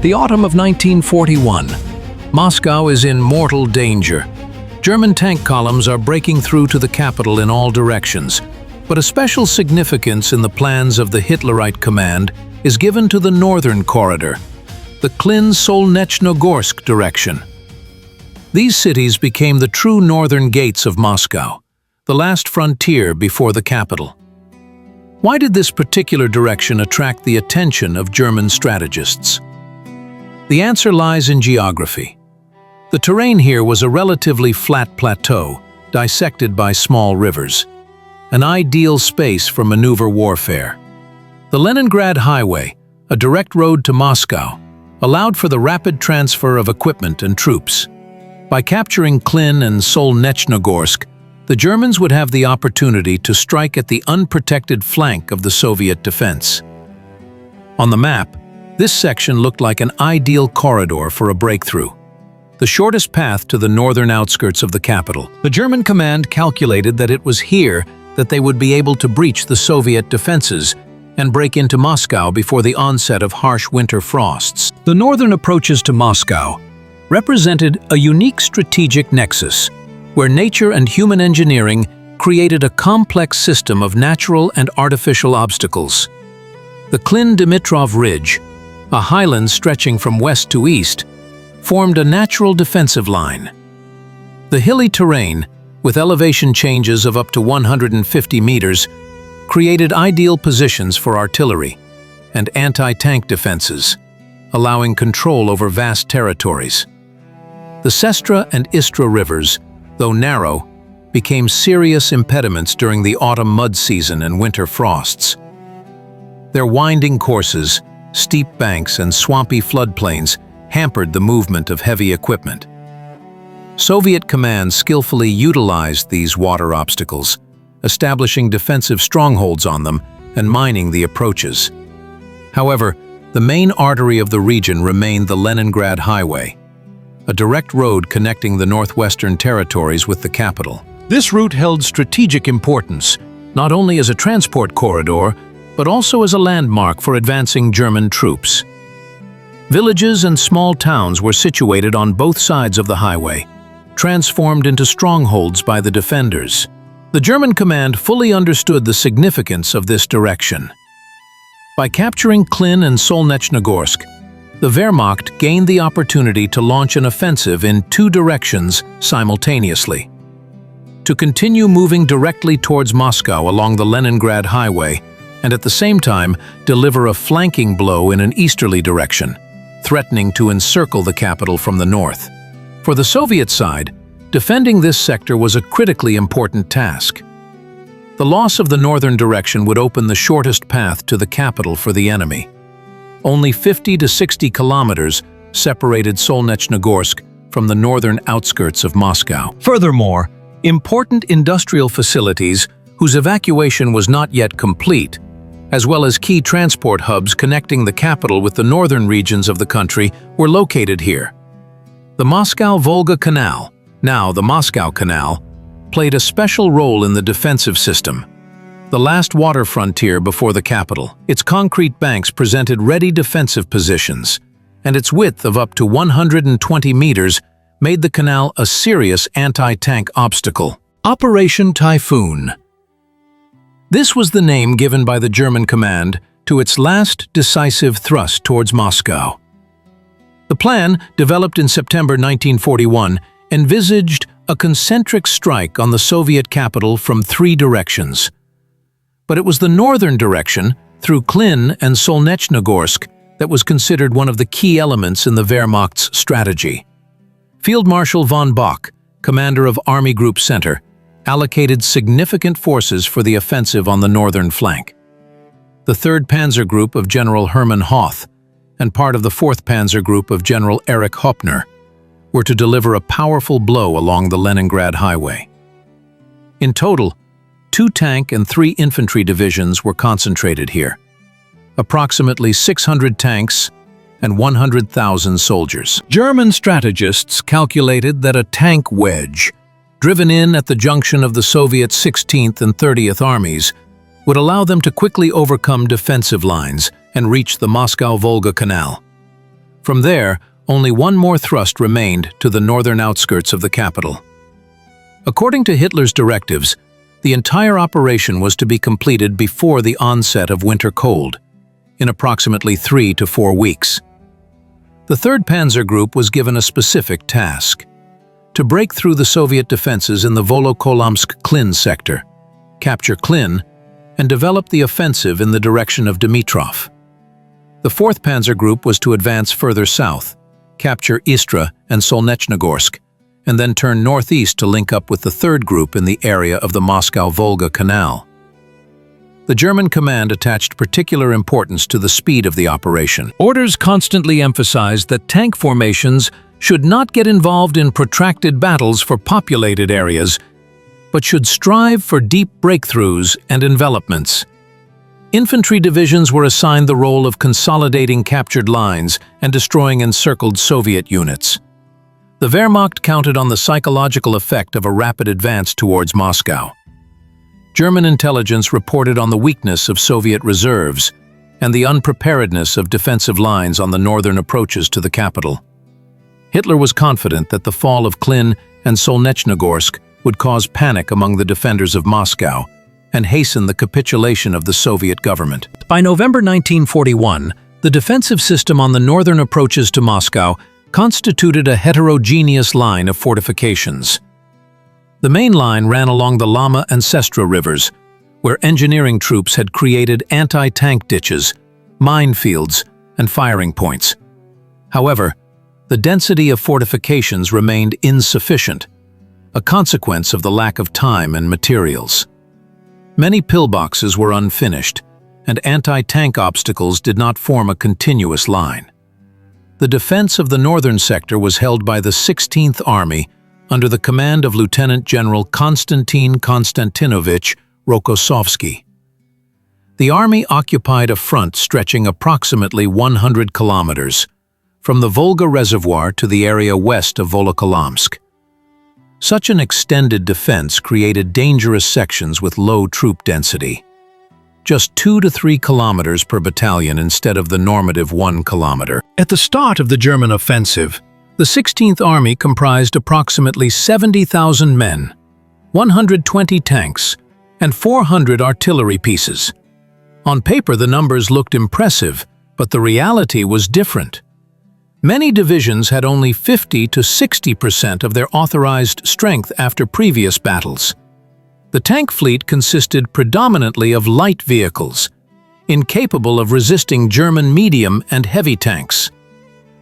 The autumn of 1941. Moscow is in mortal danger. German tank columns are breaking through to the capital in all directions, but a special significance in the plans of the Hitlerite command is given to the northern corridor, the Klin-Solnechnogorsk direction. These cities became the true northern gates of Moscow, the last frontier before the capital. Why did this particular direction attract the attention of German strategists? The answer lies in geography. The terrain here was a relatively flat plateau, dissected by small rivers, an ideal space for maneuver warfare. The Leningrad Highway, a direct road to Moscow, allowed for the rapid transfer of equipment and troops. By capturing Klin and Solnechnogorsk, the Germans would have the opportunity to strike at the unprotected flank of the Soviet defense. On the map, this section looked like an ideal corridor for a breakthrough, the shortest path to the northern outskirts of the capital. The German command calculated that it was here that they would be able to breach the Soviet defenses and break into Moscow before the onset of harsh winter frosts. The northern approaches to Moscow represented a unique strategic nexus, where nature and human engineering created a complex system of natural and artificial obstacles. The Klin-Dimitrov Ridge, a highland stretching from west to east, formed a natural defensive line. The hilly terrain, with elevation changes of up to 150 meters, created ideal positions for artillery and anti-tank defenses, allowing control over vast territories. The Sestra and Istra rivers, though narrow, became serious impediments during the autumn mud season and winter frosts. Their winding courses, steep banks, and swampy floodplains hampered the movement of heavy equipment. Soviet commands skillfully utilized these water obstacles, establishing defensive strongholds on them and mining the approaches. However, the main artery of the region remained the Leningrad Highway, a direct road connecting the northwestern territories with the capital. This route held strategic importance, not only as a transport corridor, but also as a landmark for advancing German troops. Villages and small towns were situated on both sides of the highway, transformed into strongholds by the defenders. The German command fully understood the significance of this direction. By capturing Klin and Solnechnogorsk, the Wehrmacht gained the opportunity to launch an offensive in two directions simultaneously. To continue moving directly towards Moscow along the Leningrad Highway, and at the same time deliver a flanking blow in an easterly direction, threatening to encircle the capital from the north. For the Soviet side, defending this sector was a critically important task. The loss of the northern direction would open the shortest path to the capital for the enemy. Only 50 to 60 kilometers separated Solnechnogorsk from the northern outskirts of Moscow. Furthermore, important industrial facilities whose evacuation was not yet complete, as well as key transport hubs connecting the capital with the northern regions of the country, were located here. The Moscow-Volga Canal, now the Moscow Canal, played a special role in the defensive system, the last water frontier before the capital. Its concrete banks presented ready defensive positions, and its width of up to 120 meters made the canal a serious anti-tank obstacle. Operation Typhoon. This was the name given by the German command to its last decisive thrust towards Moscow. The plan, developed in September 1941, envisaged a concentric strike on the Soviet capital from three directions. But it was the northern direction, through Klin and Solnechnogorsk, that was considered one of the key elements in the Wehrmacht's strategy. Field Marshal von Bock, commander of Army Group Center, allocated significant forces for the offensive on the northern flank. The 3rd Panzer Group of General Hermann Hoth and part of the 4th Panzer Group of General Erich Hoppner were to deliver a powerful blow along the Leningrad Highway. In total, 2 tank and 3 infantry divisions were concentrated here, approximately 600 tanks and 100,000 soldiers. German strategists calculated that a tank wedge, driven in at the junction of the Soviet 16th and 30th Armies, would allow them to quickly overcome defensive lines and reach the Moscow-Volga Canal. From there, only one more thrust remained to the northern outskirts of the capital. According to Hitler's directives, the entire operation was to be completed before the onset of winter cold, in approximately 3 to 4 weeks. The 3rd Panzer Group was given a specific task: to break through the Soviet defenses in the Volokolamsk-Klin sector, capture Klin, and develop the offensive in the direction of Dimitrov. The 4th Panzer Group was to advance further south, capture Istra and Solnechnogorsk, and then turn northeast to link up with the 3rd Group in the area of the Moscow-Volga Canal. The German command attached particular importance to the speed of the operation. Orders constantly emphasized that tank formations should not get involved in protracted battles for populated areas, but should strive for deep breakthroughs and envelopments. Infantry divisions were assigned the role of consolidating captured lines and destroying encircled Soviet units. The Wehrmacht counted on the psychological effect of a rapid advance towards Moscow. German intelligence reported on the weakness of Soviet reserves and the unpreparedness of defensive lines on the northern approaches to the capital. Hitler was confident that the fall of Klin and Solnechnogorsk would cause panic among the defenders of Moscow and hasten the capitulation of the Soviet government. By November 1941, the defensive system on the northern approaches to Moscow constituted a heterogeneous line of fortifications. The main line ran along the Lama and Sestra rivers, where engineering troops had created anti-tank ditches, minefields, and firing points. However, the density of fortifications remained insufficient, a consequence of the lack of time and materials. Many pillboxes were unfinished, and anti-tank obstacles did not form a continuous line. The defense of the northern sector was held by the 16th Army under the command of Lieutenant General Konstantin Konstantinovich Rokossovsky. The army occupied a front stretching approximately 100 kilometers, from the Volga Reservoir to the area west of Volokolamsk. Such an extended defense created dangerous sections with low troop density. Just 2 to 3 kilometers per battalion instead of the normative 1 kilometer. At the start of the German offensive, the 16th Army comprised approximately 70,000 men, 120 tanks, and 400 artillery pieces. On paper, the numbers looked impressive, but the reality was different. Many divisions had only 50 to 60% of their authorized strength after previous battles. The tank fleet consisted predominantly of light vehicles, incapable of resisting German medium and heavy tanks.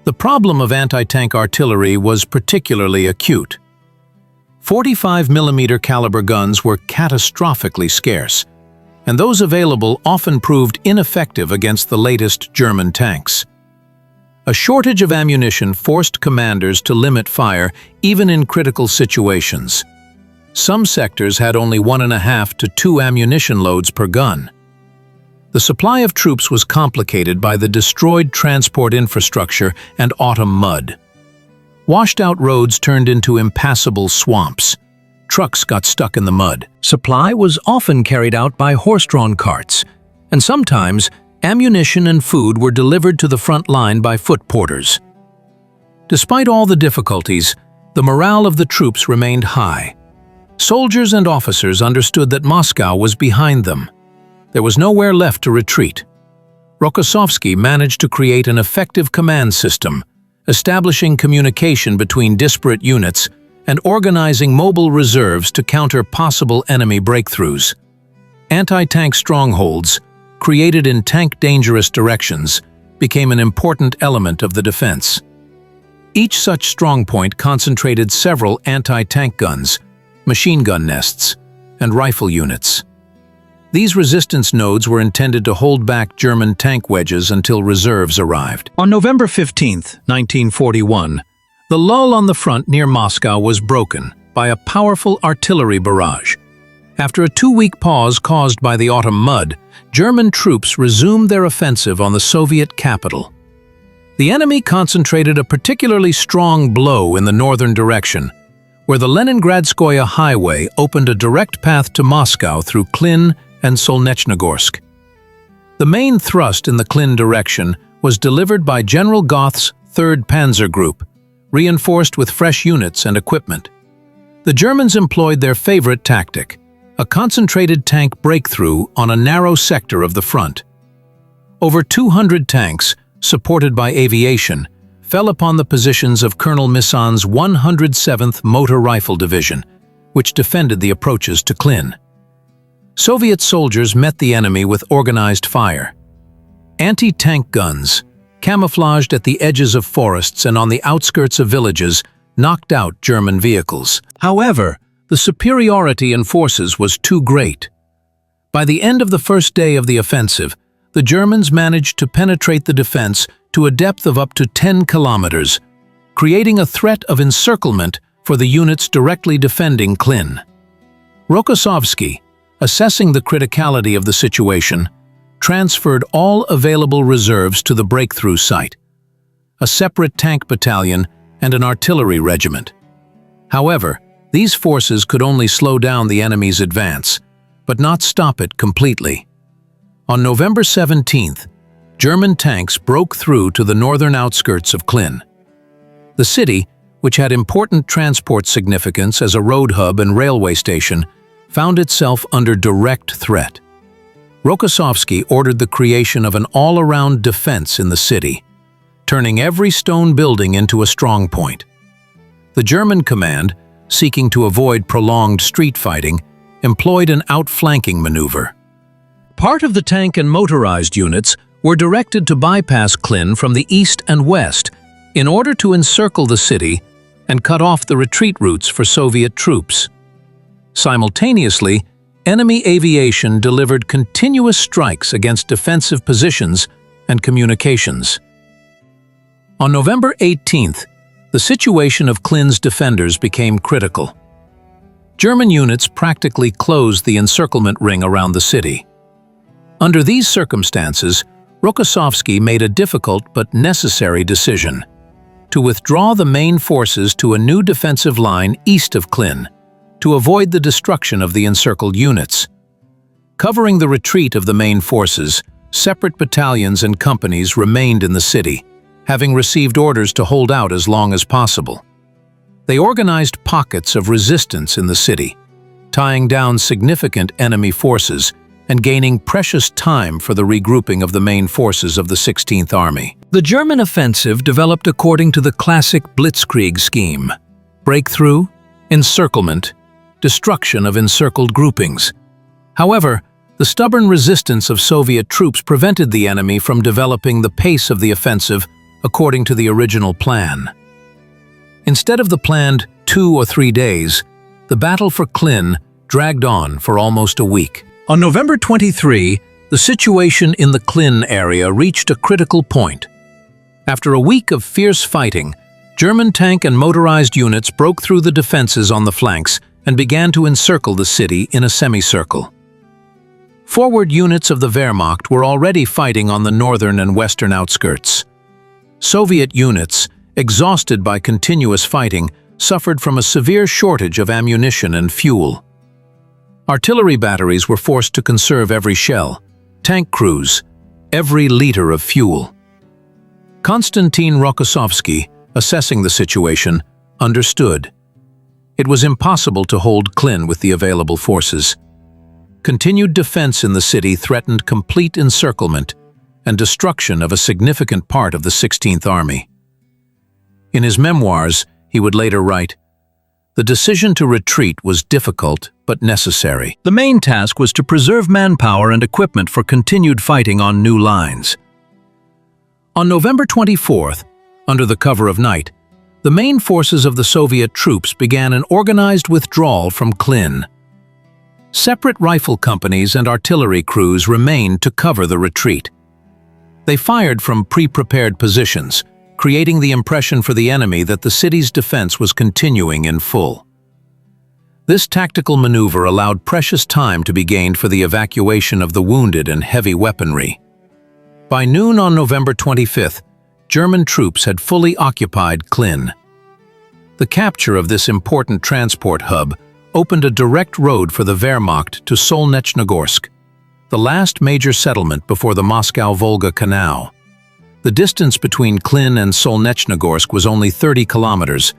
The problem of anti-tank artillery was particularly acute. 45mm caliber guns were catastrophically scarce, and those available often proved ineffective against the latest German tanks. A shortage of ammunition forced commanders to limit fire even in critical situations. Some sectors had only 1.5 to 2 ammunition loads per gun. The supply of troops was complicated by the destroyed transport infrastructure and autumn mud. Washed-out roads turned into impassable swamps. Trucks got stuck in the mud. Supply was often carried out by horse-drawn carts, and sometimes ammunition and food were delivered to the front line by foot porters. Despite all the difficulties, the morale of the troops remained high. Soldiers and officers understood that Moscow was behind them. There was nowhere left to retreat. Rokossovsky managed to create an effective command system, establishing communication between disparate units and organizing mobile reserves to counter possible enemy breakthroughs. Anti-tank strongholds, created in tank-dangerous directions, became an important element of the defense. Each such strongpoint concentrated several anti-tank guns, machine gun nests, and rifle units. These resistance nodes were intended to hold back German tank wedges until reserves arrived. On November 15, 1941, the lull on the front near Moscow was broken by a powerful artillery barrage. After a 2-week pause caused by the autumn mud, German troops resumed their offensive on the Soviet capital. The enemy concentrated a particularly strong blow in the northern direction, where the Leningrad Highway opened a direct path to Moscow through Klin and Solnechnogorsk. The main thrust in the Klin direction was delivered by General Goth's 3rd Panzer Group, reinforced with fresh units and equipment. The Germans employed their favorite tactic, a concentrated tank breakthrough on a narrow sector of the front. Over 200 tanks, supported by aviation, fell upon the positions of Colonel Mison's 107th Motor Rifle Division, which defended the approaches to Klin. Soviet soldiers met the enemy with organized fire. Anti-tank guns, camouflaged at the edges of forests and on the outskirts of villages, knocked out German vehicles. However, the superiority in forces was too great. By the end of the first day of the offensive, the Germans managed to penetrate the defense to a depth of up to 10 kilometers, creating a threat of encirclement for the units directly defending Klin. Rokossovsky, assessing the criticality of the situation, transferred all available reserves to the breakthrough site, a separate tank battalion and an artillery regiment. However, these forces could only slow down the enemy's advance, but not stop it completely. On November 17th, German tanks broke through to the northern outskirts of Klin. The city, which had important transport significance as a road hub and railway station, found itself under direct threat. Rokossovsky ordered the creation of an all-around defense in the city, turning every stone building into a strong point. The German command, seeking to avoid prolonged street fighting, employed an outflanking maneuver. Part of the tank and motorized units were directed to bypass Klin from the east and west in order to encircle the city and cut off the retreat routes for Soviet troops. Simultaneously, enemy aviation delivered continuous strikes against defensive positions and communications. On November 18th, the situation of Klin's defenders became critical. German units practically closed the encirclement ring around the city. Under these circumstances, Rokossovsky made a difficult but necessary decision: to withdraw the main forces to a new defensive line east of Klin, to avoid the destruction of the encircled units. Covering the retreat of the main forces, separate battalions and companies remained in the city, having received orders to hold out as long as possible. They organized pockets of resistance in the city, tying down significant enemy forces and gaining precious time for the regrouping of the main forces of the 16th Army. The German offensive developed according to the classic blitzkrieg scheme: breakthrough, encirclement, destruction of encircled groupings. However, the stubborn resistance of Soviet troops prevented the enemy from developing the pace of the offensive according to the original plan. Instead of the planned 2 or 3 days, the battle for Klin dragged on for almost a week. On November 23, the situation in the Klin area reached a critical point. After a week of fierce fighting, German tank and motorized units broke through the defenses on the flanks and began to encircle the city in a semicircle. Forward units of the Wehrmacht were already fighting on the northern and western outskirts. Soviet units, exhausted by continuous fighting, suffered from a severe shortage of ammunition and fuel. Artillery batteries were forced to conserve every shell, tank crews, every liter of fuel. Konstantin Rokossovsky, assessing the situation, understood. It was impossible to hold Klin with the available forces. Continued defense in the city threatened complete encirclement and destruction of a significant part of the 16th Army. In his memoirs, he would later write, "The decision to retreat was difficult but necessary." The main task was to preserve manpower and equipment for continued fighting on new lines. On November 24th, under the cover of night, the main forces of the Soviet troops began an organized withdrawal from Klin. Separate rifle companies and artillery crews remained to cover the retreat. They fired from pre-prepared positions, creating the impression for the enemy that the city's defense was continuing in full. This tactical maneuver allowed precious time to be gained for the evacuation of the wounded and heavy weaponry. By noon on November 25th, German troops had fully occupied Klin. The capture of this important transport hub opened a direct road for the Wehrmacht to Solnechnogorsk, the last major settlement before the Moscow-Volga Canal. The distance between Klin and Solnechnogorsk was only 30 kilometers,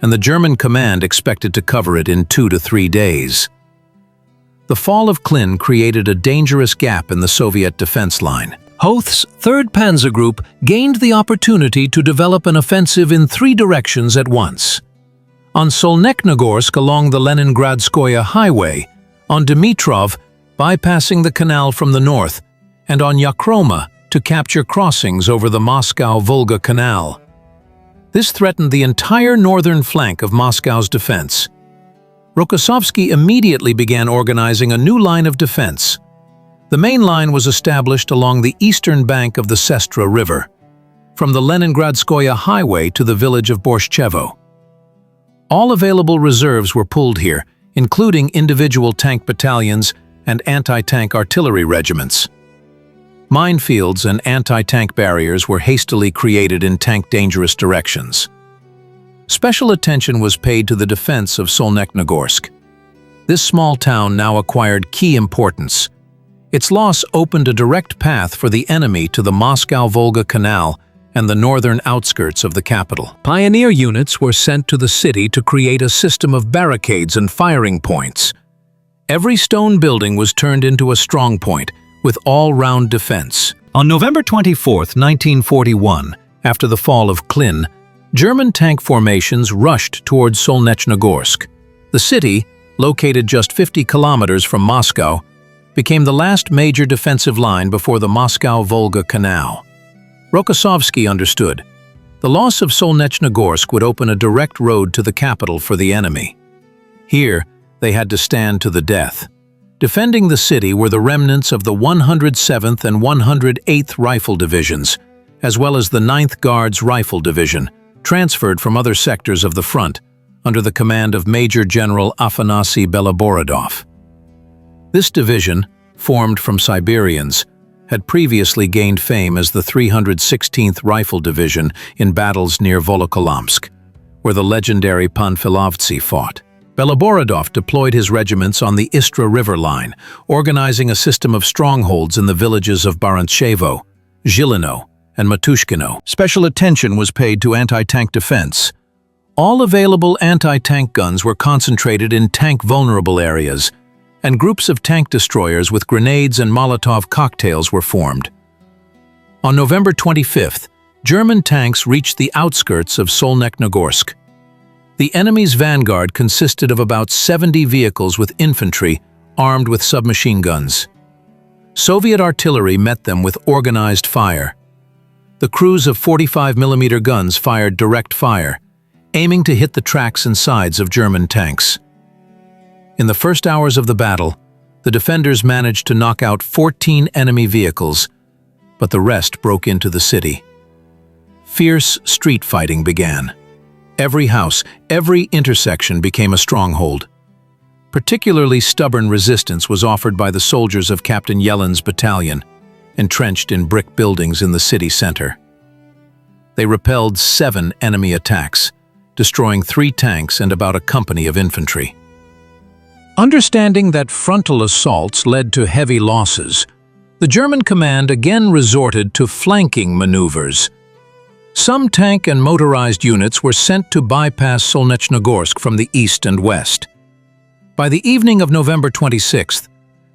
and the German command expected to cover it in 2 to 3 days. The fall of Klin created a dangerous gap in the Soviet defense line. Hoth's 3rd Panzer Group gained the opportunity to develop an offensive in 3 directions at once. On Solnechnogorsk along the Leningrad Highway, on Dmitrov, bypassing the canal from the north, and on Yakroma to capture crossings over the Moscow-Volga Canal. This threatened the entire northern flank of Moscow's defense. Rokossovsky immediately began organizing a new line of defense. The main line was established along the eastern bank of the Sestra River, from the Leningrad Highway to the village of Borshchevo. All available reserves were pulled here, including individual tank battalions and anti-tank artillery regiments. Minefields and anti-tank barriers were hastily created in tank-dangerous directions. Special attention was paid to the defense of Solnechnogorsk. This small town now acquired key importance. Its loss opened a direct path for the enemy to the Moscow-Volga Canal and the northern outskirts of the capital. Pioneer units were sent to the city to create a system of barricades and firing points. Every stone building was turned into a strongpoint, with all-round defense. On November 24, 1941, after the fall of Klin, German tank formations rushed towards Solnechnogorsk. The city, located just 50 kilometers from Moscow, became the last major defensive line before the Moscow-Volga Canal. Rokossovsky understood. The loss of Solnechnogorsk would open a direct road to the capital for the enemy. Here, they had to stand to the death. Defending the city were the remnants of the 107th and 108th Rifle Divisions, as well as the 9th Guards Rifle Division, transferred from other sectors of the front, under the command of Major General Afanasy Beloborodov. This division, formed from Siberians, had previously gained fame as the 316th Rifle Division in battles near Volokolamsk, where the legendary Panfilovtsi fought. Beloborodov deployed his regiments on the Istra River line, organizing a system of strongholds in the villages of Baranchevo, Zhilino, and Matushkino. Special attention was paid to anti-tank defense. All available anti-tank guns were concentrated in tank-vulnerable areas, and groups of tank destroyers with grenades and Molotov cocktails were formed. On November 25th, German tanks reached the outskirts of Solnechnogorsk. The enemy's vanguard consisted of about 70 vehicles with infantry armed with submachine guns. Soviet artillery met them with organized fire. The crews of 45mm guns fired direct fire, aiming to hit the tracks and sides of German tanks. In the first hours of the battle, the defenders managed to knock out 14 enemy vehicles, but the rest broke into the city. Fierce street fighting began. Every house, every intersection became a stronghold. Particularly stubborn resistance was offered by the soldiers of Captain Yelin's battalion, entrenched in brick buildings in the city center. They repelled 7 enemy attacks, destroying 3 tanks and about a company of infantry. Understanding that frontal assaults led to heavy losses, the German command again resorted to flanking maneuvers. Some tank and motorized units were sent to bypass Solnechnogorsk from the east and west. By the evening of November 26th,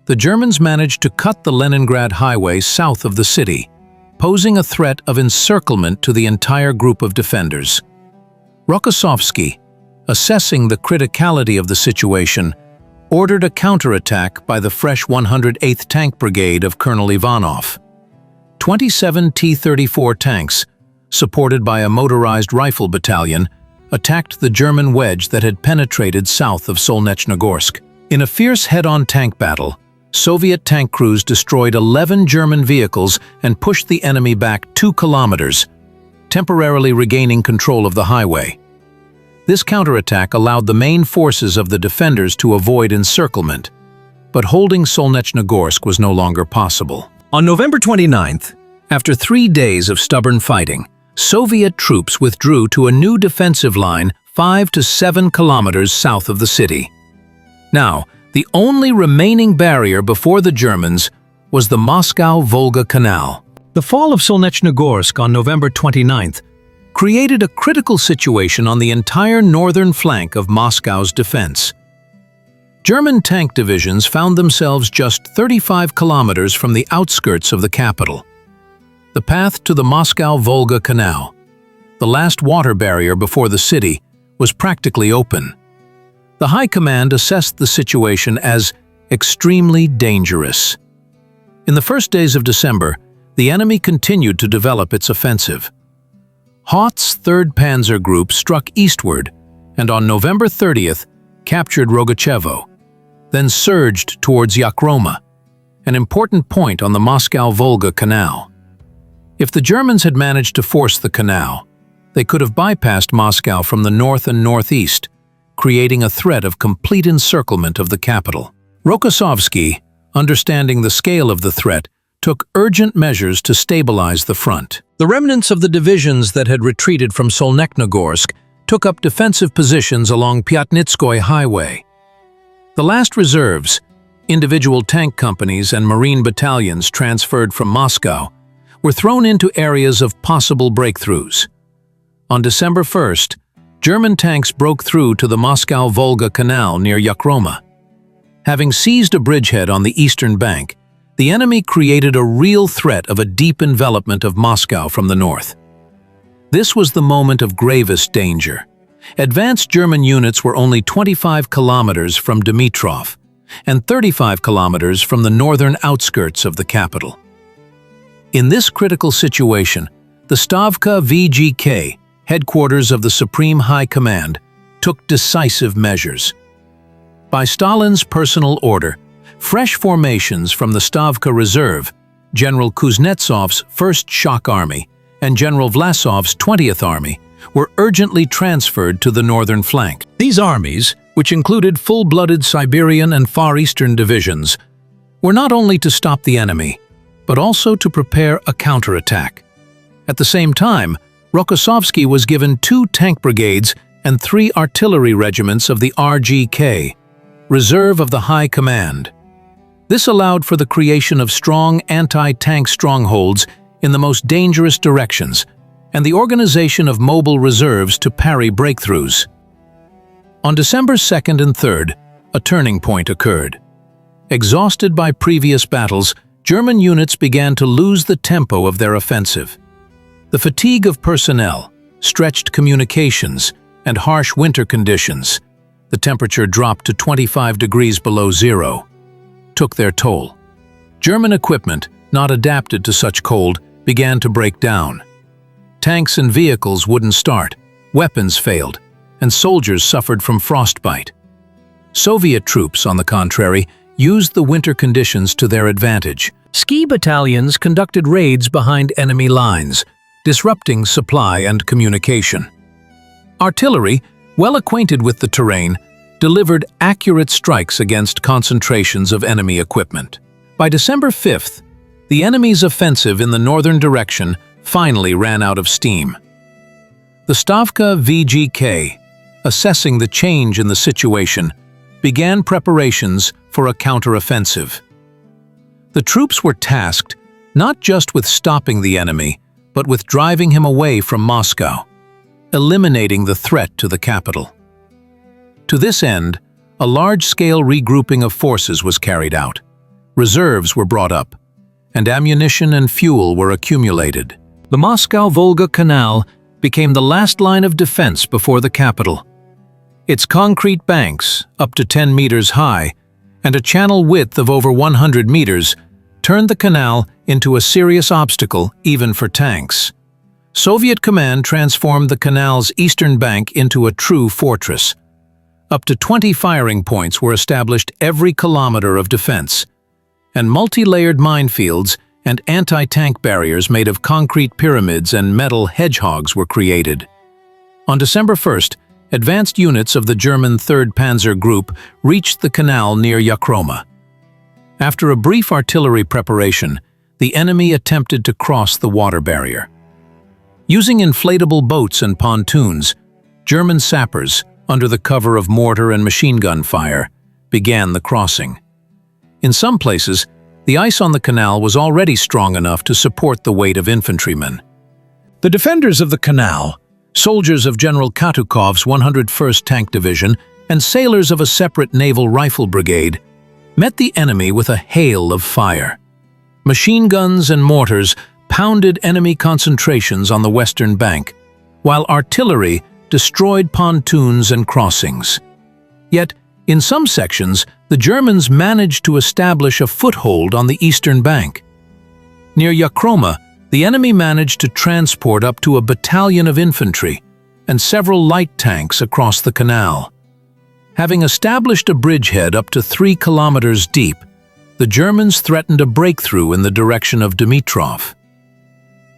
the Germans managed to cut the Leningrad Highway south of the city, posing a threat of encirclement to the entire group of defenders. Rokossovsky, assessing the criticality of the situation, ordered a counterattack by the fresh 108th Tank Brigade of Colonel Ivanov. 27 T-34 tanks, supported by a motorized rifle battalion, attacked the German wedge that had penetrated south of Solnechnogorsk. In a fierce head-on tank battle, Soviet tank crews destroyed 11 German vehicles and pushed the enemy back 2 kilometers, temporarily regaining control of the highway. This counterattack allowed the main forces of the defenders to avoid encirclement, but holding Solnechnogorsk was no longer possible. On November 29th, after 3 days of stubborn fighting, Soviet troops withdrew to a new defensive line 5 to 7 kilometers south of the city. Now, the only remaining barrier before the Germans was the Moscow-Volga Canal. The fall of Solnechnogorsk on November 29th created a critical situation on the entire northern flank of Moscow's defense. German tank divisions found themselves just 35 kilometers from the outskirts of the capital. The path to the Moscow-Volga Canal, the last water barrier before the city, was practically open. The High Command assessed the situation as extremely dangerous. In the first days of December, the enemy continued to develop its offensive. Hoth's 3rd Panzer Group struck eastward and on November 30th captured Rogachevo, then surged towards Yakroma, an important point on the Moscow-Volga Canal. If the Germans had managed to force the canal, they could have bypassed Moscow from the north and northeast, creating a threat of complete encirclement of the capital. Rokossovsky, understanding the scale of the threat, took urgent measures to stabilize the front. The remnants of the divisions that had retreated from Solnechnogorsk took up defensive positions along Pyatnitskoy Highway. The last reserves, individual tank companies and marine battalions transferred from Moscow, were thrown into areas of possible breakthroughs. On December 1st, German tanks broke through to the Moscow-Volga Canal near Yakroma. Having seized a bridgehead on the eastern bank, the enemy created a real threat of a deep envelopment of Moscow from the north. This was the moment of gravest danger. Advanced German units were only 25 kilometers from Dmitrov and 35 kilometers from the northern outskirts of the capital. In this critical situation, the Stavka VGK, headquarters of the Supreme High Command, took decisive measures. By Stalin's personal order, fresh formations from the Stavka Reserve, General Kuznetsov's 1st Shock Army, and General Vlasov's 20th Army were urgently transferred to the northern flank. These armies, which included full-blooded Siberian and Far Eastern divisions, were not only to stop the enemy, but also to prepare a counterattack. At the same time, Rokossovsky was given 2 tank brigades and 3 artillery regiments of the RGK, Reserve of the High Command. This allowed for the creation of strong anti-tank strongholds in the most dangerous directions and the organization of mobile reserves to parry breakthroughs. On December 2nd and 3rd, a turning point occurred. Exhausted by previous battles, German units began to lose the tempo of their offensive. The fatigue of personnel, stretched communications, and harsh winter conditions, the temperature dropped to 25 degrees below zero, took their toll. German equipment, not adapted to such cold, began to break down. Tanks and vehicles wouldn't start, weapons failed, and soldiers suffered from frostbite. Soviet troops, on the contrary, used the winter conditions to their advantage. Ski battalions conducted raids behind enemy lines, disrupting supply and communication. Artillery, well acquainted with the terrain, delivered accurate strikes against concentrations of enemy equipment. By December 5th, the enemy's offensive in the northern direction finally ran out of steam. The Stavka VGK, assessing the change in the situation, began preparations for a counteroffensive. The troops were tasked not just with stopping the enemy, but with driving him away from Moscow, eliminating the threat to the capital. To this end, a large-scale regrouping of forces was carried out. Reserves were brought up, and ammunition and fuel were accumulated. The Moscow-Volga Canal became the last line of defense before the capital. Its concrete banks, up to 10 meters high, and a channel width of over 100 meters, turned the canal into a serious obstacle even for tanks. Soviet command transformed the canal's eastern bank into a true fortress. Up to 20 firing points were established every kilometer of defense, and multi-layered minefields and anti-tank barriers made of concrete pyramids and metal hedgehogs were created. On December 1st, advanced units of the German 3rd Panzer Group reached the canal near Yakroma. After a brief artillery preparation, the enemy attempted to cross the water barrier. Using inflatable boats and pontoons, German sappers, under the cover of mortar and machine gun fire, began the crossing. In some places, The ice on the canal was already strong enough to support the weight of infantrymen. The defenders of the canal, soldiers of General Katukov's 101st Tank Division and sailors of a separate naval rifle brigade, met the enemy with a hail of fire. Machine guns and mortars pounded enemy concentrations on the western bank, while artillery destroyed pontoons and crossings. Yet, in some sections, the Germans managed to establish a foothold on the eastern bank. Near Yakroma, the enemy managed to transport up to a battalion of infantry and several light tanks across the canal. Having established a bridgehead up to 3 kilometers deep, the Germans threatened a breakthrough in the direction of Dimitrov.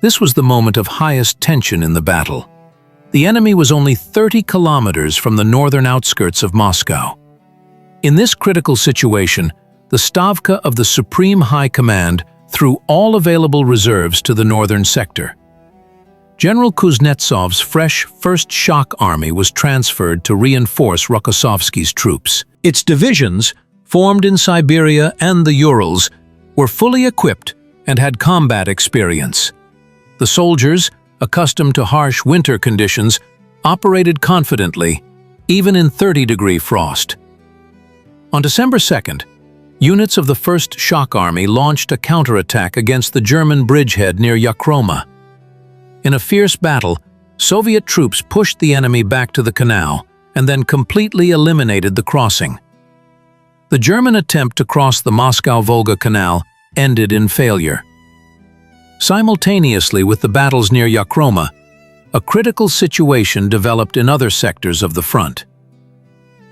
This was the moment of highest tension in the battle. The enemy was only 30 kilometers from the northern outskirts of Moscow. In this critical situation, the Stavka of the Supreme High Command threw all available reserves to the northern sector. General Kuznetsov's fresh 1st Shock Army was transferred to reinforce Rokossovsky's troops. Its divisions, formed in Siberia and the Urals, were fully equipped and had combat experience. The soldiers, accustomed to harsh winter conditions, operated confidently, even in 30-degree frost. On December 2nd, units of the 1st Shock Army launched a counterattack against the German bridgehead near Yakroma. In a fierce battle, Soviet troops pushed the enemy back to the canal and then completely eliminated the crossing. The German attempt to cross the Moscow-Volga Canal ended in failure. Simultaneously with the battles near Yakroma, a critical situation developed in other sectors of the front.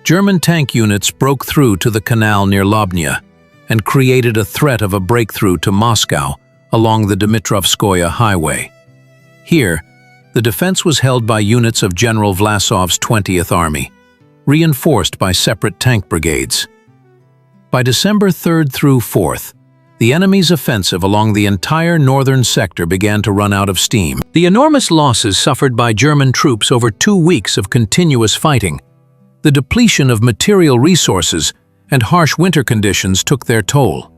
German tank units broke through to the canal near Lobnya and created a threat of a breakthrough to Moscow along the Dmitrovskoye Highway. Here, the defense was held by units of General Vlasov's 20th Army, reinforced by separate tank brigades. By December 3rd through 4th, the enemy's offensive along the entire northern sector began to run out of steam. The enormous losses suffered by German troops over 2 weeks of continuous fighting, the depletion of material resources, and harsh winter conditions took their toll.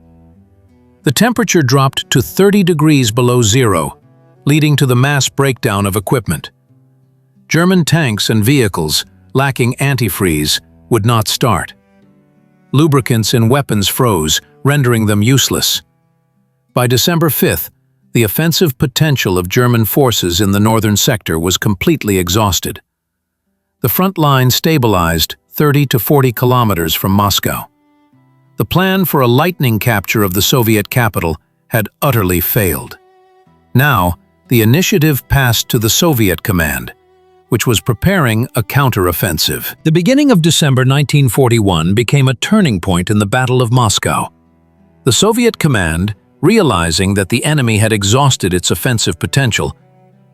The temperature dropped to 30 degrees below zero, leading to the mass breakdown of equipment. German tanks and vehicles, lacking antifreeze, would not start. Lubricants in weapons froze, rendering them useless. By December 5th, the offensive potential of German forces in the northern sector was completely exhausted. The front line stabilized 30 to 40 kilometers from Moscow. The plan for a lightning capture of the Soviet capital had utterly failed. Now, the initiative passed to the Soviet command, which was preparing a counteroffensive. The beginning of December 1941 became a turning point in the Battle of Moscow. The Soviet command, realizing that the enemy had exhausted its offensive potential,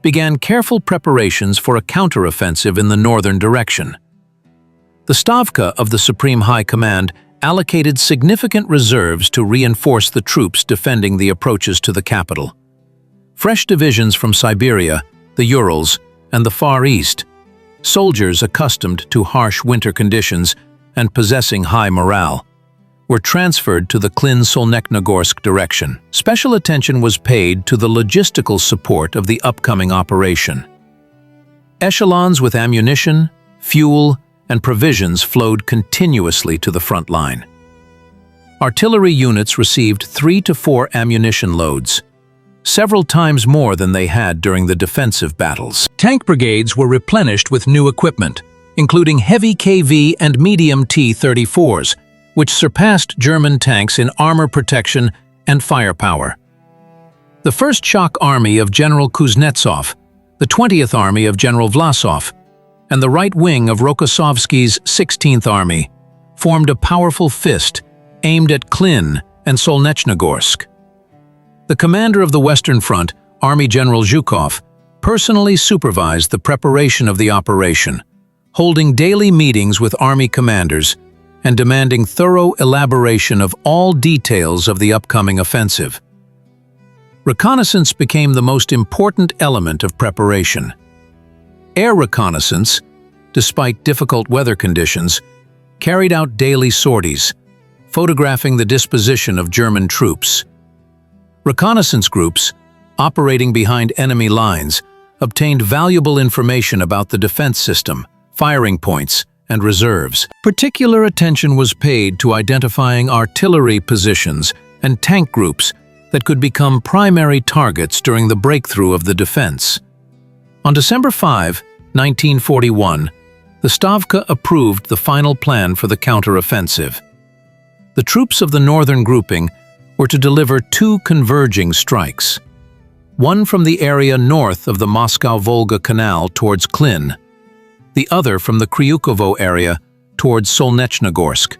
began careful preparations for a counteroffensive in the northern direction. The Stavka of the Supreme High Command allocated significant reserves to reinforce the troops defending the approaches to the capital. Fresh divisions from Siberia, the Urals, and the Far East, soldiers accustomed to harsh winter conditions and possessing high morale, were transferred to the Klin and Solnechnogorsk direction. Special attention was paid to the logistical support of the upcoming operation. Echelons with ammunition, fuel, and provisions flowed continuously to the front line. Artillery units received 3 to 4 ammunition loads, several times more than they had during the defensive battles. Tank brigades were replenished with new equipment, including heavy KV and medium T-34s, which surpassed German tanks in armor protection and firepower. The 1st Shock Army of General Kuznetsov, the 20th Army of General Vlasov, and the right wing of Rokossovsky's 16th Army formed a powerful fist aimed at Klin and Solnechnogorsk. The commander of the Western Front, Army General Zhukov, personally supervised the preparation of the operation, holding daily meetings with army commanders and demanding thorough elaboration of all details of the upcoming offensive. Reconnaissance became the most important element of preparation. Air reconnaissance, despite difficult weather conditions, carried out daily sorties, photographing the disposition of German troops. Reconnaissance groups, operating behind enemy lines, obtained valuable information about the defense system, firing points, and reserves. Particular attention was paid to identifying artillery positions and tank groups that could become primary targets during the breakthrough of the defense. On December 5, 1941, the Stavka approved the final plan for the counter-offensive. The troops of the northern grouping were to deliver two converging strikes, one from the area north of the Moscow-Volga Canal towards Klin, the other from the Kryukovo area towards Solnechnogorsk.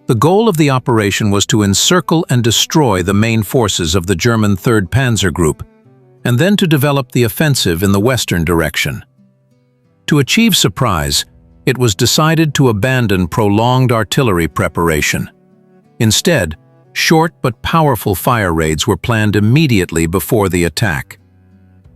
The goal of the operation was to encircle and destroy the main forces of the German 3rd Panzer Group, and then to develop the offensive in the western direction. To achieve surprise, it was decided to abandon prolonged artillery preparation. Instead, short but powerful fire raids were planned immediately before the attack.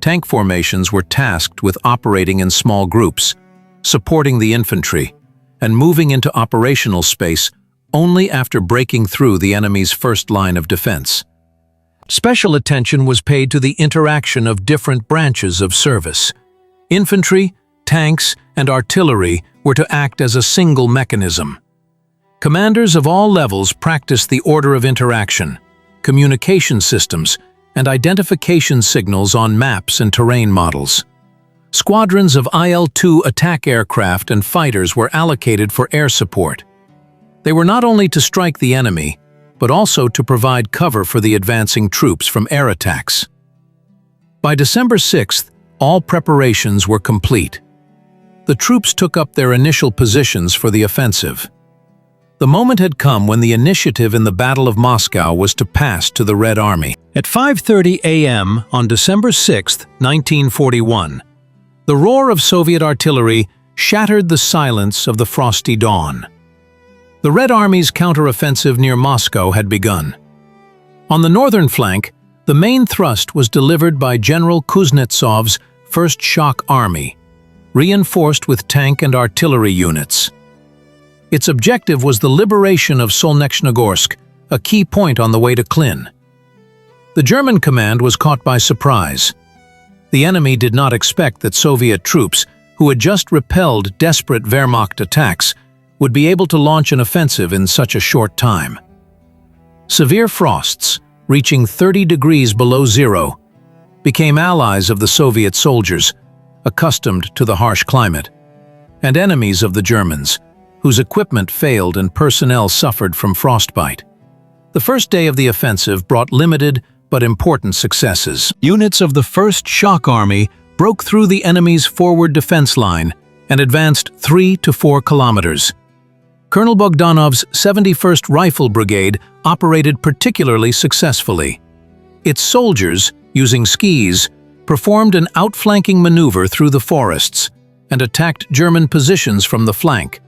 Tank formations were tasked with operating in small groups, supporting the infantry, and moving into operational space only after breaking through the enemy's first line of defense. Special attention was paid to the interaction of different branches of service. Infantry, tanks, and artillery were to act as a single mechanism. Commanders of all levels practiced the order of interaction, communication systems, and identification signals on maps and terrain models. Squadrons of IL-2 attack aircraft and fighters were allocated for air support. They were not only to strike the enemy, but also to provide cover for the advancing troops from air attacks. By December 6th, all preparations were complete. The troops took up their initial positions for the offensive. The moment had come when the initiative in the Battle of Moscow was to pass to the Red Army. At 5:30 a.m. on December 6, 1941, the roar of Soviet artillery shattered the silence of the frosty dawn. The Red Army's counteroffensive near Moscow had begun. On the northern flank, the main thrust was delivered by General Kuznetsov's 1st Shock Army, reinforced with tank and artillery units. Its objective was the liberation of Solnechnogorsk, a key point on the way to Klin. The German command was caught by surprise. The enemy did not expect that Soviet troops, who had just repelled desperate Wehrmacht attacks, would be able to launch an offensive in such a short time. Severe frosts, reaching 30 degrees below zero, became allies of the Soviet soldiers, accustomed to the harsh climate, and enemies of the Germans, whose equipment failed and personnel suffered from frostbite. The first day of the offensive brought limited but important successes. Units of the 1st Shock Army broke through the enemy's forward defense line and advanced 3 to 4 kilometers. Colonel Bogdanov's 71st Rifle Brigade operated particularly successfully. Its soldiers, using skis, performed an outflanking maneuver through the forests and attacked German positions from the flank,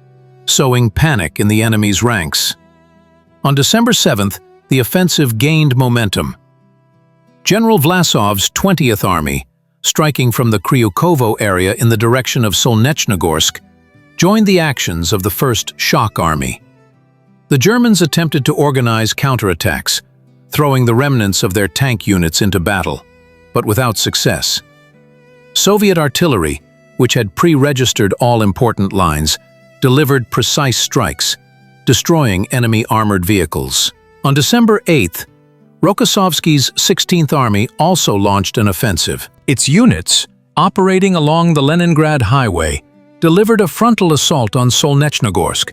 sowing panic in the enemy's ranks. On December 7th, the offensive gained momentum. General Vlasov's 20th Army, striking from the Kryukovo area in the direction of Solnechnogorsk, joined the actions of the 1st Shock Army. The Germans attempted to organize counterattacks, throwing the remnants of their tank units into battle, but without success. Soviet artillery, which had pre-registered all important lines, delivered precise strikes, destroying enemy armored vehicles. On December 8th, Rokossovsky's 16th Army also launched an offensive. Its units, operating along the Leningrad Highway, delivered a frontal assault on Solnechnogorsk,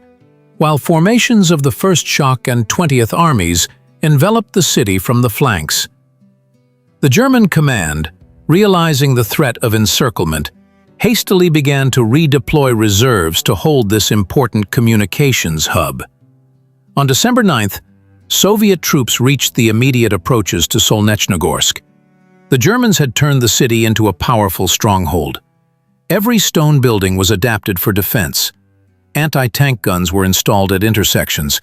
while formations of the 1st Shock and 20th Armies enveloped the city from the flanks. The German command, realizing the threat of encirclement, hastily began to redeploy reserves to hold this important communications hub. On December 9th, Soviet troops reached the immediate approaches to Solnechnogorsk. The Germans had turned the city into a powerful stronghold. Every stone building was adapted for defense. Anti-tank guns were installed at intersections,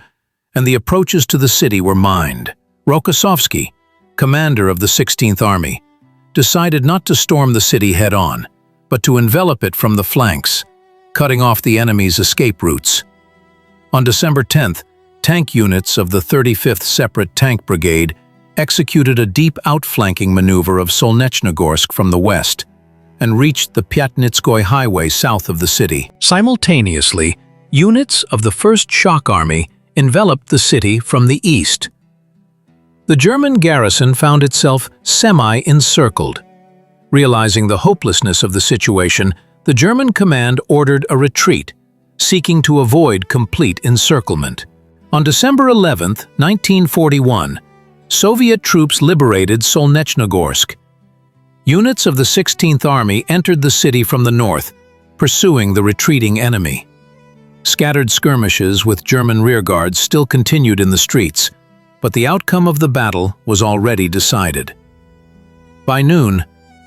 and the approaches to the city were mined. Rokossovsky, commander of the 16th Army, decided not to storm the city head-on, but to envelop it from the flanks, cutting off the enemy's escape routes. On December 10th, tank units of the 35th Separate Tank Brigade executed a deep outflanking maneuver of Solnechnogorsk from the west and reached the Leningrad Highway south of the city. Simultaneously, units of the 1st Shock Army enveloped the city from the east. The German garrison found itself semi-encircled. Realizing the hopelessness of the situation, the German command ordered a retreat, seeking to avoid complete encirclement. On December 11, 1941, Soviet troops liberated Solnechnogorsk. Units of the 16th Army entered the city from the north, pursuing the retreating enemy. Scattered skirmishes with German rearguards still continued in the streets, but the outcome of the battle was already decided. By noon,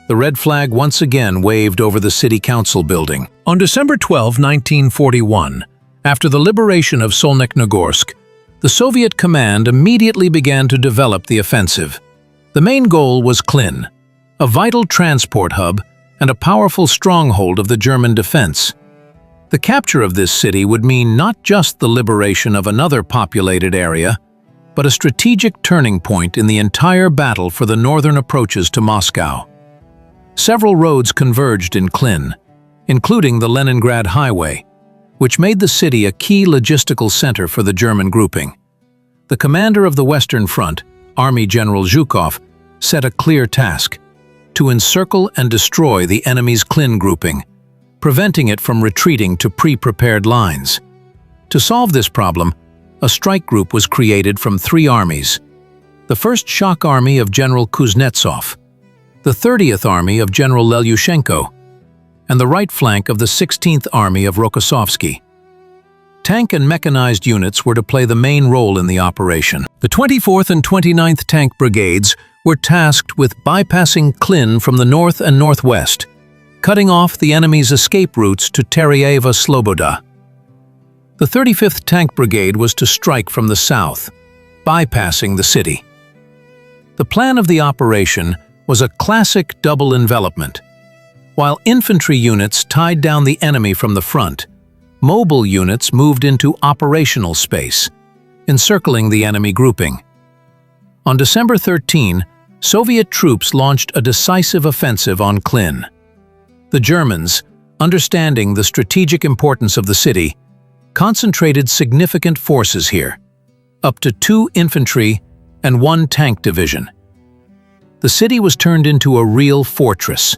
the red flag once again waved over the city council building. On December 12, 1941, after the liberation of Solnechnogorsk, the Soviet command immediately began to develop the offensive. The main goal was Klin, a vital transport hub and a powerful stronghold of the German defense. The capture of this city would mean not just the liberation of another populated area, but a strategic turning point in the entire battle for the northern approaches to Moscow. Several roads converged in Klin, including the Leningrad Highway, which made the city a key logistical center for the German grouping. The commander of the Western Front, Army General Zhukov, set a clear task: to encircle and destroy the enemy's Klin grouping, preventing it from retreating to pre-prepared lines. To solve this problem, a strike group was created from 3 armies: the 1st Shock Army of General Kuznetsov, the 30th Army of General Lelushenko, and the right flank of the 16th Army of Rokossovsky. Tank and mechanized units were to play the main role in the operation. The 24th and 29th Tank Brigades were tasked with bypassing Klin from the north and northwest, cutting off the enemy's escape routes to Tereyeva-Sloboda. The 35th Tank Brigade was to strike from the south, bypassing the city. The plan of the operation was a classic double envelopment. While infantry units tied down the enemy from the front, mobile units moved into operational space, encircling the enemy grouping. On December 13, Soviet troops launched a decisive offensive on Klin. The Germans, understanding the strategic importance of the city, concentrated significant forces here, up to 2 infantry and 1 tank division. The city was turned into a real fortress.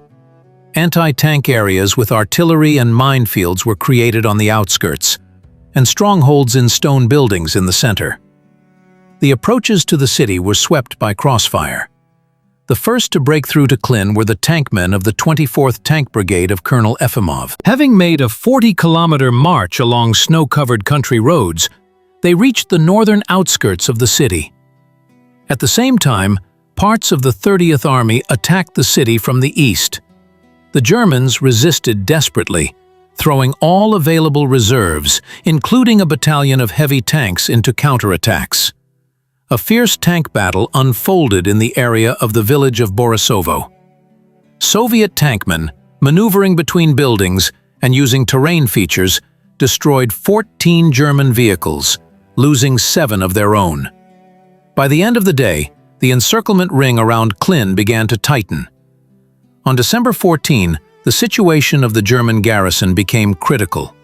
Anti-tank areas with artillery and minefields were created on the outskirts, and strongholds in stone buildings in the center. The approaches to the city were swept by crossfire. The first to break through to Klin were the tankmen of the 24th Tank Brigade of Colonel Efimov. Having made a 40-kilometer march along snow-covered country roads, they reached the northern outskirts of the city. At the same time, parts of the 30th Army attacked the city from the east. The Germans resisted desperately, throwing all available reserves, including a battalion of heavy tanks, into counterattacks. A fierce tank battle unfolded in the area of the village of Borisovo. Soviet tankmen, maneuvering between buildings and using terrain features, destroyed 14 German vehicles, losing 7 of their own. By the end of the day, the encirclement ring around Klin began to tighten. On December 14, the situation of the German garrison became critical.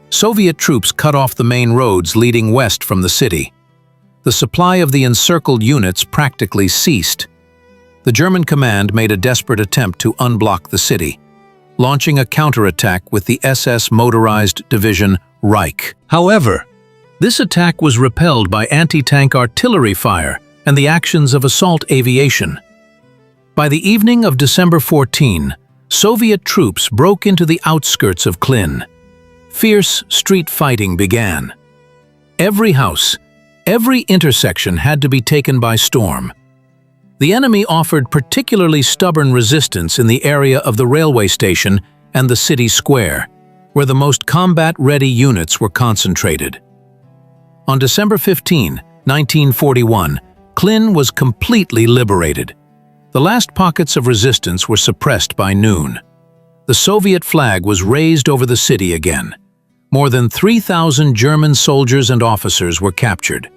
Soviet troops cut off the main roads leading west from the city. The supply of the encircled units practically ceased. The German command made a desperate attempt to unblock the city, launching a counterattack with the SS motorized division Reich. However, this attack was repelled by anti-tank artillery fire and the actions of assault aviation. By the evening of December 14, Soviet troops broke into the outskirts of Klin. Fierce street fighting began. Every house, every intersection had to be taken by storm. The enemy offered particularly stubborn resistance in the area of the railway station and the city square, where the most combat-ready units were concentrated. On December 15, 1941, Klin was completely liberated. The last pockets of resistance were suppressed by noon. The Soviet flag was raised over the city again. more than 3,000 German soldiers and officers were captured.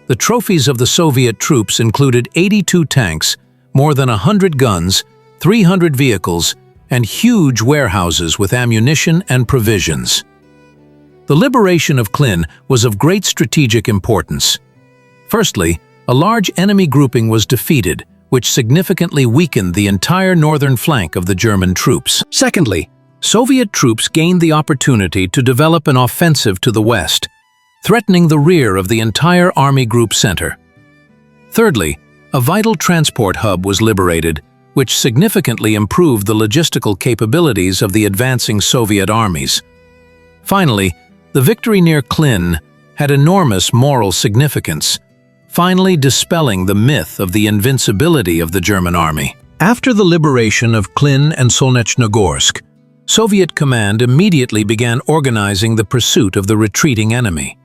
The trophies of the Soviet troops included 82 tanks, more than 100 guns, 300 vehicles, and huge warehouses with ammunition and provisions. The liberation of Klin was of great strategic importance. Firstly, a large enemy grouping was defeated, which significantly weakened the entire northern flank of the German troops. Secondly, Soviet troops gained the opportunity to develop an offensive to the west, threatening the rear of the entire Army Group Center. Thirdly, a vital transport hub was liberated, which significantly improved the logistical capabilities of the advancing Soviet armies. Finally, the victory near Klin had enormous moral significance, finally dispelling the myth of the invincibility of the German army. After the liberation of Klin and Solnechnogorsk, Soviet command immediately began organizing the pursuit of the retreating enemy.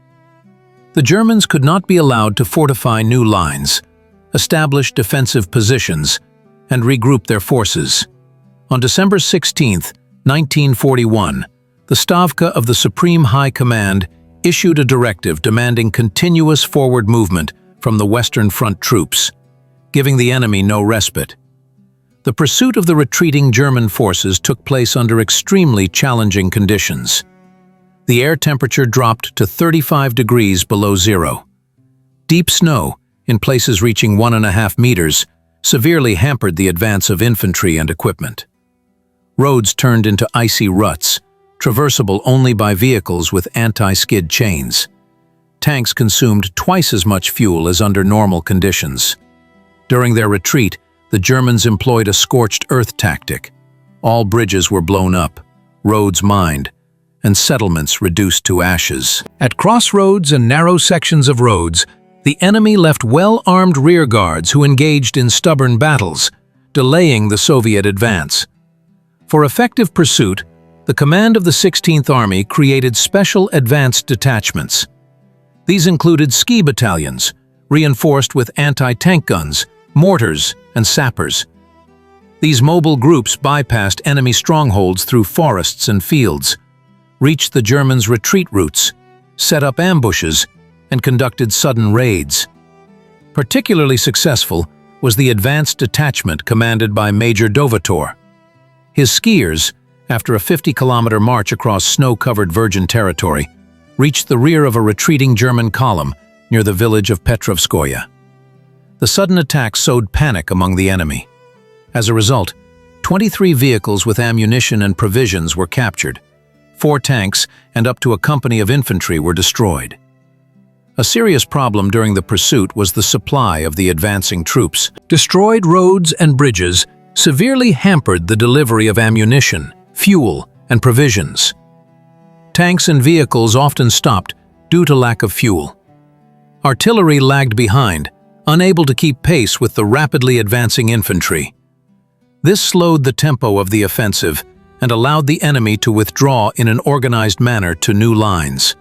The Germans could not be allowed to fortify new lines, establish defensive positions, and regroup their forces. On December 16, 1941, the Stavka of the Supreme High Command issued a directive demanding continuous forward movement from the Western Front troops, giving the enemy no respite. The pursuit of the retreating German forces took place under extremely challenging conditions. The air temperature dropped to 35 degrees below zero. Deep snow, in places reaching 1.5 meters, severely hampered the advance of infantry and equipment. Roads turned into icy ruts, traversable only by vehicles with anti-skid chains. Tanks consumed twice as much fuel as under normal conditions. During their retreat, the Germans employed a scorched earth tactic. All bridges were blown up, roads mined, and settlements reduced to ashes. At crossroads and narrow sections of roads, the enemy left well-armed rearguards who engaged in stubborn battles, delaying the Soviet advance. For effective pursuit, the command of the 16th Army created special advanced detachments. These included ski battalions, reinforced with anti-tank guns, mortars, and sappers. These mobile groups bypassed enemy strongholds through forests and fields, reached the Germans' retreat routes, set up ambushes, and conducted sudden raids. Particularly successful was the advanced detachment commanded by Major Dovator. His skiers, after a 50-kilometer march across snow-covered virgin territory, reached the rear of a retreating German column near the village of Petrovskoye. The sudden attack sowed panic among the enemy. As a result, 23 vehicles with ammunition and provisions were captured. 4 tanks and up to a company of infantry were destroyed. A serious problem during the pursuit was the supply of the advancing troops. Destroyed roads and bridges severely hampered the delivery of ammunition, fuel, and provisions. Tanks and vehicles often stopped due to lack of fuel. Artillery lagged behind, unable to keep pace with the rapidly advancing infantry. This slowed the tempo of the offensive and allowed the enemy to withdraw in an organized manner to new lines.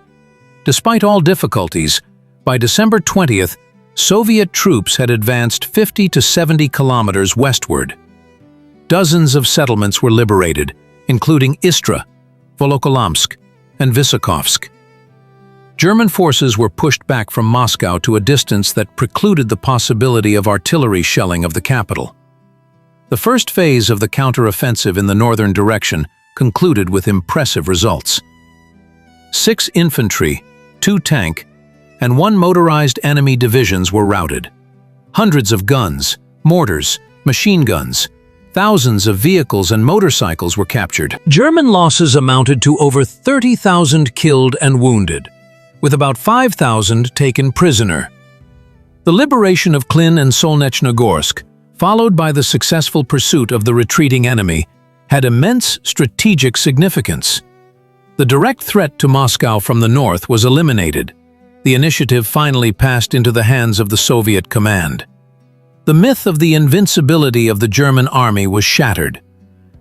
Despite all difficulties, by December 20th, Soviet troops had advanced 50 to 70 kilometers westward. Dozens of settlements were liberated, including Istra, Volokolamsk, and Vysokovsk. German forces were pushed back from Moscow to a distance that precluded the possibility of artillery shelling of the capital. The first phase of the counter-offensive in the northern direction concluded with impressive results. 6 infantry, 2 tank, and 1 motorized enemy divisions were routed. Hundreds of guns, mortars, machine guns, thousands of vehicles and motorcycles were captured. German losses amounted to over 30,000 killed and wounded, with about 5,000 taken prisoner. The liberation of Klin and Solnechnogorsk, followed by the successful pursuit of the retreating enemy, had immense strategic significance. The direct threat to Moscow from the north was eliminated. The initiative finally passed into the hands of the Soviet command. The myth of the invincibility of the German army was shattered.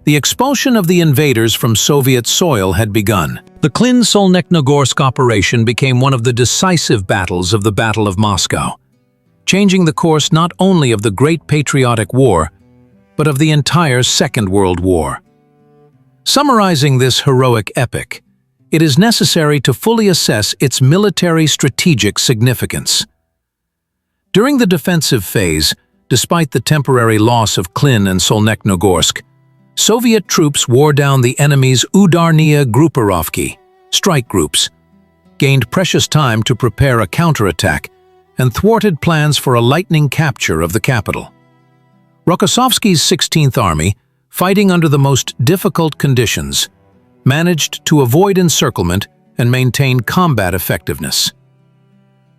The expulsion of the invaders from Soviet soil had begun. The Klin-Solnechnogorsk operation became one of the decisive battles of the Battle of Moscow, changing the course not only of the Great Patriotic War, but of the entire Second World War. Summarizing this heroic epic, it is necessary to fully assess its military strategic significance. During the defensive phase, despite the temporary loss of Klin and Solnechnogorsk, Soviet troops wore down the enemy's Udarnie Grupperovki, strike groups, gained precious time to prepare a counterattack, and thwarted plans for a lightning capture of the capital. Rokossovsky's 16th Army, fighting under the most difficult conditions, managed to avoid encirclement and maintain combat effectiveness.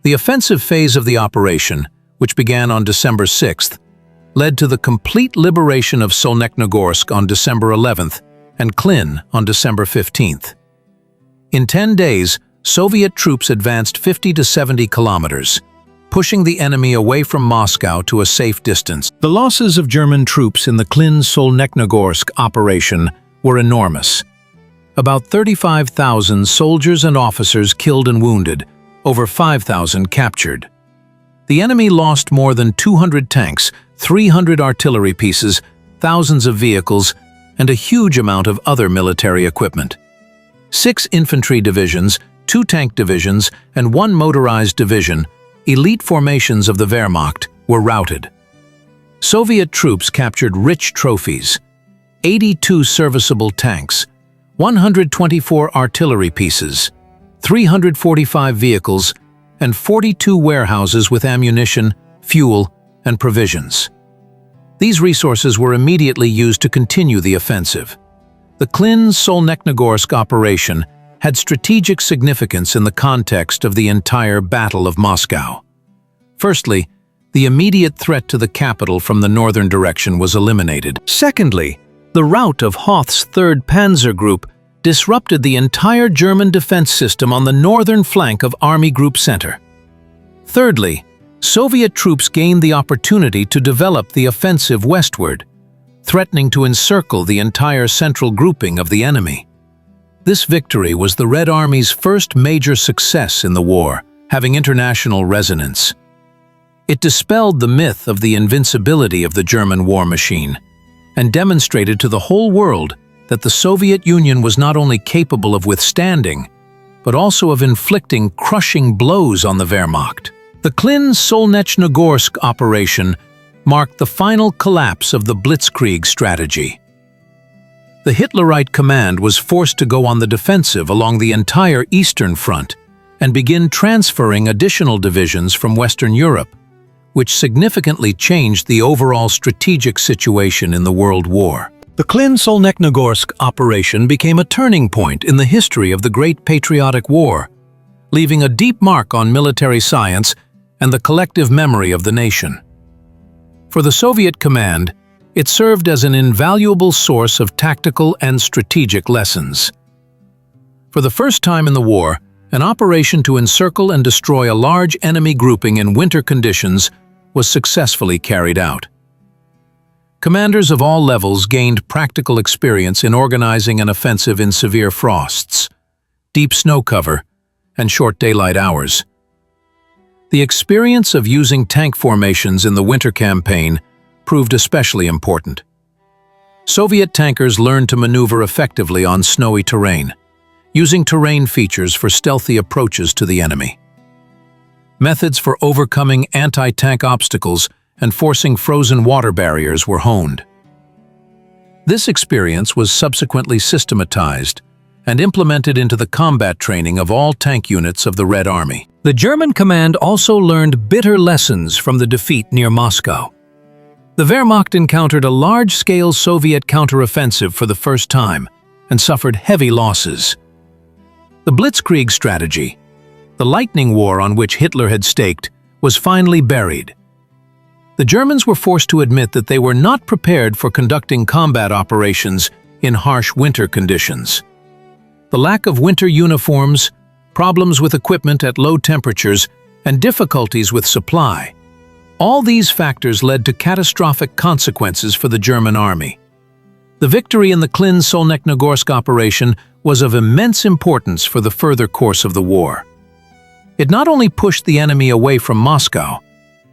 The offensive phase of the operation, which began on December 6th, led to the complete liberation of Solnechnogorsk on December 11th and Klin on December 15th. In 10 days, Soviet troops advanced 50 to 70 kilometers, pushing the enemy away from Moscow to a safe distance. The losses of German troops in the Klin-Solnechnogorsk operation were enormous. About 35,000 soldiers and officers killed and wounded, over 5,000 captured. The enemy lost more than 200 tanks, 300 artillery pieces, thousands of vehicles, and a huge amount of other military equipment. 6 infantry divisions, 2 tank divisions, and 1 motorized division, elite formations of the Wehrmacht, were routed. Soviet troops captured rich trophies: 82 serviceable tanks, 124 artillery pieces, 345 vehicles, and 42 warehouses with ammunition, fuel, and provisions. These resources were immediately used to continue the offensive. The Klin-Solnechnogorsk operation had strategic significance in the context of the entire Battle of Moscow. Firstly, the immediate threat to the capital from the northern direction was eliminated. Secondly, the rout of Hoth's 3rd Panzer Group disrupted the entire German defense system on the northern flank of Army Group Center. Thirdly, Soviet troops gained the opportunity to develop the offensive westward, threatening to encircle the entire central grouping of the enemy. This victory was the Red Army's first major success in the war, having international resonance. It dispelled the myth of the invincibility of the German war machine and demonstrated to the whole world that the Soviet Union was not only capable of withstanding, but also of inflicting crushing blows on the Wehrmacht. The Klin-Solnechnogorsk operation marked the final collapse of the Blitzkrieg strategy. The Hitlerite command was forced to go on the defensive along the entire Eastern Front and begin transferring additional divisions from Western Europe, which significantly changed the overall strategic situation in the World War. The Klin-Solnechnogorsk operation became a turning point in the history of the Great Patriotic War, leaving a deep mark on military science and the collective memory of the nation. For the Soviet command, it served as an invaluable source of tactical and strategic lessons. For the first time in the war, an operation to encircle and destroy a large enemy grouping in winter conditions was successfully carried out. Commanders of all levels gained practical experience in organizing an offensive in severe frosts, deep snow cover, and short daylight hours. The experience of using tank formations in the winter campaign proved especially important. Soviet tankers learned to maneuver effectively on snowy terrain, using terrain features for stealthy approaches to the enemy. Methods for overcoming anti-tank obstacles and forcing frozen water barriers were honed. This experience was subsequently systematized and implemented into the combat training of all tank units of the Red Army. The German command also learned bitter lessons from the defeat near Moscow. The Wehrmacht encountered a large-scale Soviet counteroffensive for the first time and suffered heavy losses. The Blitzkrieg strategy, the lightning war on which Hitler had staked, was finally buried. The Germans were forced to admit that they were not prepared for conducting combat operations in harsh winter conditions. The lack of winter uniforms, problems with equipment at low temperatures, and difficulties with supply. All these factors led to catastrophic consequences for the German army. The victory in the Klin-Solnechnogorsk operation was of immense importance for the further course of the war. It not only pushed the enemy away from Moscow,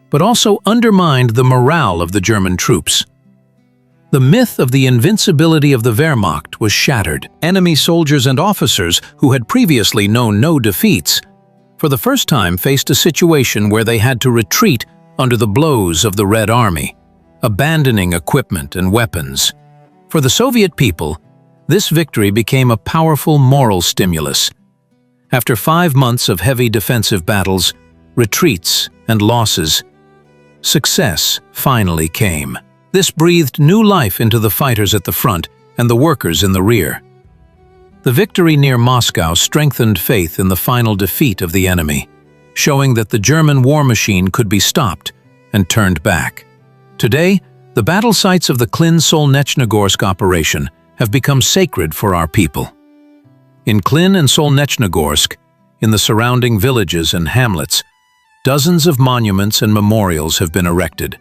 but also undermined the morale of the German troops. The myth of the invincibility of the Wehrmacht was shattered. Enemy soldiers and officers who had previously known no defeats, for the first time faced a situation where they had to retreat under the blows of the Red Army, abandoning equipment and weapons. For the Soviet people, this victory became a powerful moral stimulus. After 5 months of heavy defensive battles, retreats, and losses, success finally came. This breathed new life into the fighters at the front and the workers in the rear. The victory near Moscow strengthened faith in the final defeat of the enemy, showing that the German war machine could be stopped and turned back. Today, the battle sites of the Klin-Solnechnogorsk operation have become sacred for our people. In Klin and Solnechnogorsk, in the surrounding villages and hamlets, dozens of monuments and memorials have been erected,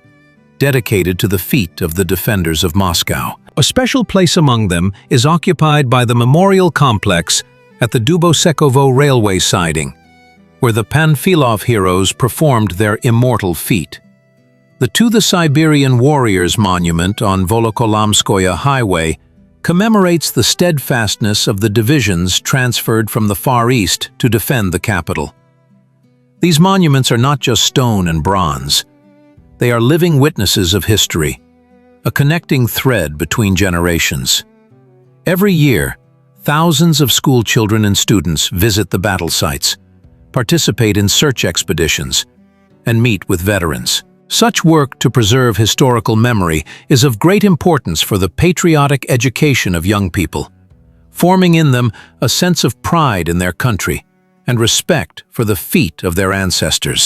dedicated to the feat of the defenders of Moscow. A special place among them is occupied by the memorial complex at the Dubosekovo railway siding, where the Panfilov heroes performed their immortal feat. The To the Siberian Warriors monument on Volokolamskoye Highway commemorates the steadfastness of the divisions transferred from the Far East to defend the capital. These monuments are not just stone and bronze. They are living witnesses of history, a connecting thread between generations. Every year, thousands of school children and students visit the battle sites, participate in search expeditions, and meet with veterans. Such work to preserve historical memory is of great importance for the patriotic education of young people, forming in them a sense of pride in their country and respect for the feat of their ancestors.